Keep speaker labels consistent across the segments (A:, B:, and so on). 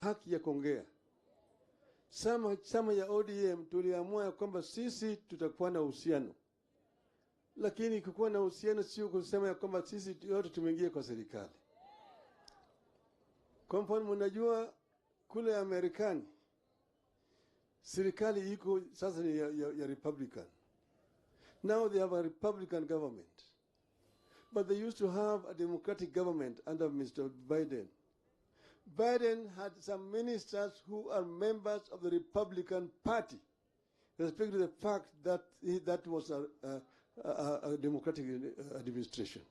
A: haki ya kuongea. Sama ya ODM tuliamua kwamba sisi tutakuwa na uhusiano. Lakini kukuwa na uhusiano sio kusema ya kwamba sisi yote tumeingia kwa serikali. Kwa mfano mnajua kule Amerikani serikali iko sasa ni ya Republican. Now they have a Republican government. But they used to have a Democratic government under Mr. Biden. Biden had some ministers who are members of the Republican Party, respect to the fact that that was a Democratic administration.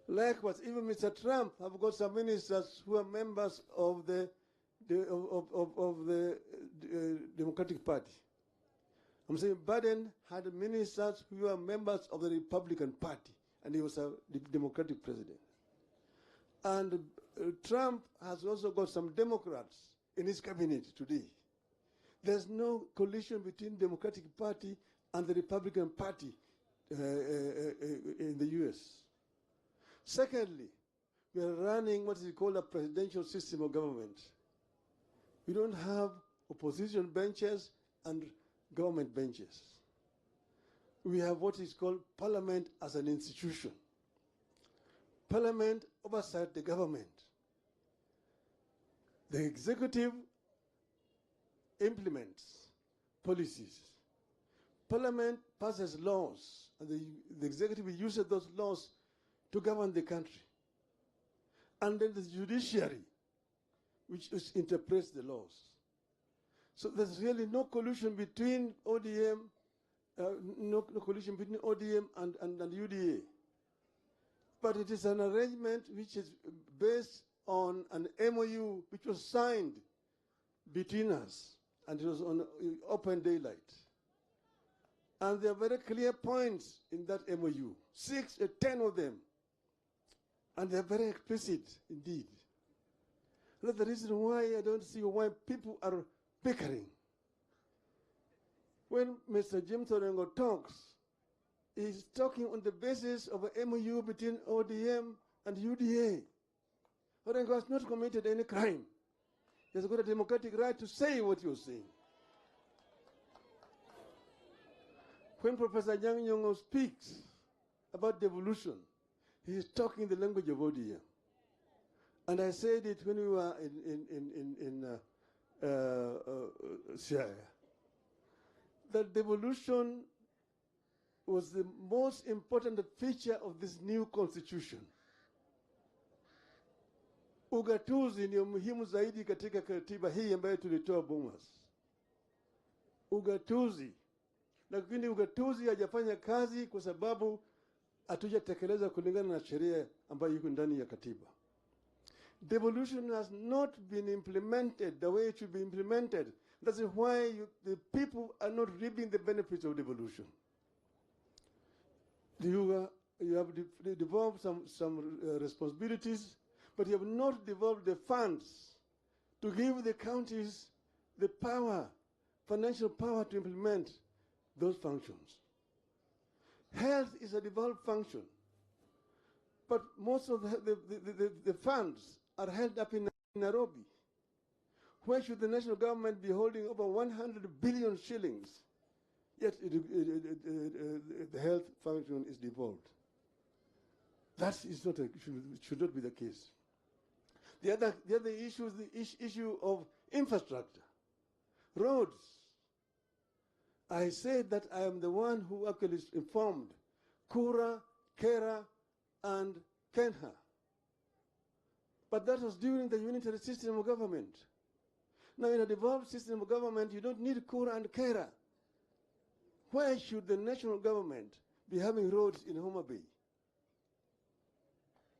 A: Likewise, even Mr. Trump have got some ministers who are members of the Democratic Party. I'm saying Biden had ministers who were members of the Republican Party, and he was a Democratic president. And Trump has also got some Democrats in his cabinet today. There's no collision between Democratic Party and the Republican Party in the U.S. Secondly, we are running what is called a presidential system of government. We don't have opposition benches and government benches. We have what is called parliament as an institution. Parliament oversights the government. The executive implements policies. Parliament passes laws, and the executive uses those laws to govern the country. And then the judiciary, which interprets the laws. So there's really no collusion between ODM, no collusion between ODM and UDA. But it is an arrangement which is based on an MOU which was signed between us, and it was on open daylight. And there are very clear points in that MOU, 6 or 10 of them. And they're very explicit indeed. That's the reason why I don't see why people are bickering. When Mr. James Orengo talks, he's talking on the basis of an MOU between ODM and UDA. Orengo has not committed any crime. He has got a democratic right to say what you're saying. When Professor Yang Nyong'o speaks about devolution, he is talking the language of ODM. And I said it when we were in Syria, that devolution was the most important feature of this new constitution. Ugatuzi ni muhimu zaidi katika katiba hii ambayo tulitoa Bomas. Ugatuzi. Lakini ugatuzi hajafanya kazi kwa sababu hatujatekeleza kulingana na sheria ambayo iko ndani ya katiba. Devolution has not been implemented the way it should be implemented. That's why the people are not reaping the benefits of devolution. You have devolved some responsibilities, but you have not devolved the funds to give the counties the power, financial power to implement those functions. Health is a devolved function, but most of the funds are held up in Nairobi. Why should the national government be holding over 100 billion shillings, yet the health function is devolved? That is not should not be the case. The other issue is the issue of infrastructure, roads. I said that I am the one who actually informed Kura, Kera, and Kenha. But that was during the unitary system of government. Now, in a devolved system of government, you don't need Kura and Kera. Why should the national government be having roads in Homa Bay?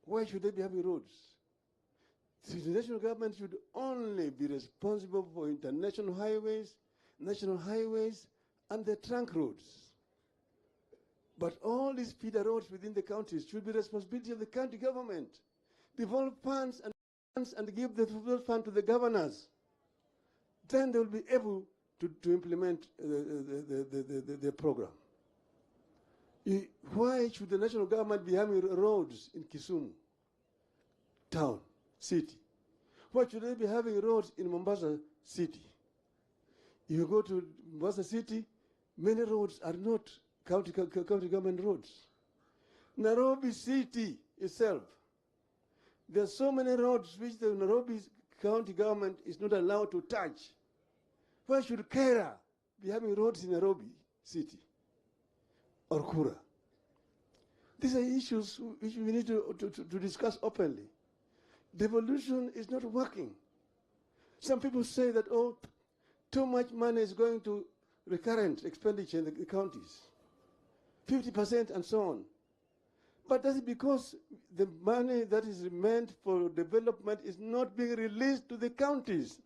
A: Why should they be having roads? The national government should only be responsible for international highways, national highways, and the trunk roads. But all these feeder roads within the counties should be the responsibility of the county government. Devolve funds and give those funds to the governors. Then they will be able to implement the program. Why should the national government be having roads in Kisumu, town, city? Why should they be having roads in Mombasa City? You go to Mombasa City, many roads are not county government roads. Nairobi City itself, there are so many roads which the Nairobi county government is not allowed to touch. Why should Kera be having roads in Nairobi City or Kura? These are issues which we need to discuss openly. Devolution is not working. Some people say that, oh, too much money is going to recurrent expenditure in the counties, 50% and so on. But that's because the money that is meant for development is not being released to the counties.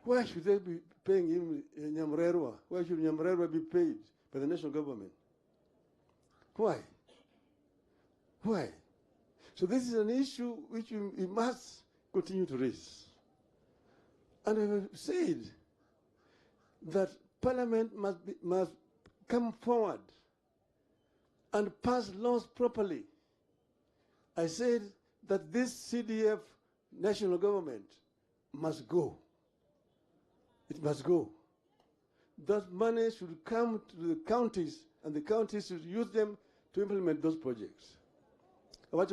A: Why should they be paying him Nyamrerwa? Why should Nyamrerwa be paid by the national government? Why? Why? So this is an issue which we must continue to raise. And I have said that Parliament must come forward and pass laws properly. I said that this CDF national government must go. It must go. That money should come to the counties, and the counties should use them to implement those projects. Over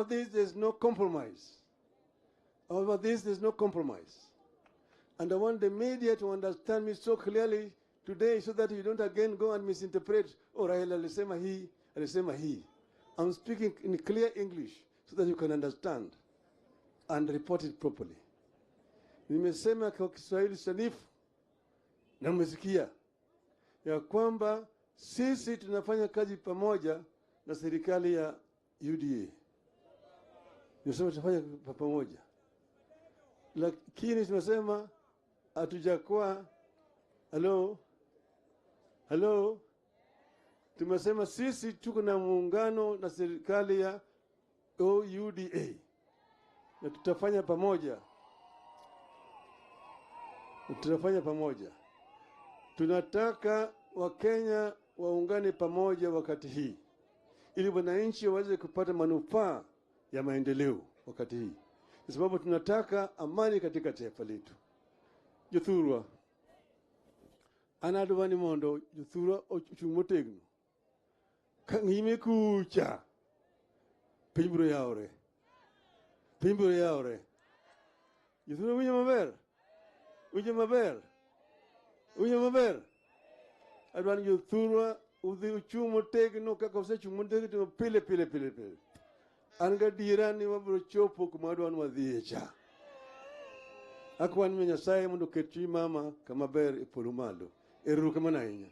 A: this, there's no compromise. Over this, there's no compromise. And I want the media to understand me so clearly today so that you don't again go and misinterpret, oh, Raila alisema hii. I'm speaking in clear English so that you can understand and report it properly. Nimesema kwa Kiswahili sanifu na mmesikia ya kwamba sisi tunafanya kazi pamoja na serikali ya UDA. Nimesema tunafanya pamoja. Lakini tunasema hatujakuwa Hello? Tumesema sisi tuko na muungano na serikali ya UDA. Na tutafanya pamoja. Tutafanya pamoja. Tunataka Wakenya waungane pamoja wakati hii, ili wananchi waweze kupata manufaa ya maendeleo wakati hii. Kwa sababu tunataka amani katika taifa letu. Jothurwa anadwani mondo jothurwa ochumotegno. Kangime kucha. Pimbro yaore. Jothurwa winyo maber. Adwani jothurwa udhi uchumotegno kaka osechumutegno pile. Anga dirani wabro chopo kuma adwan wadhiye cha. Akwan me Nyasaye mondo ket chi mama kama ber e polo malo. Erukamana ahinya.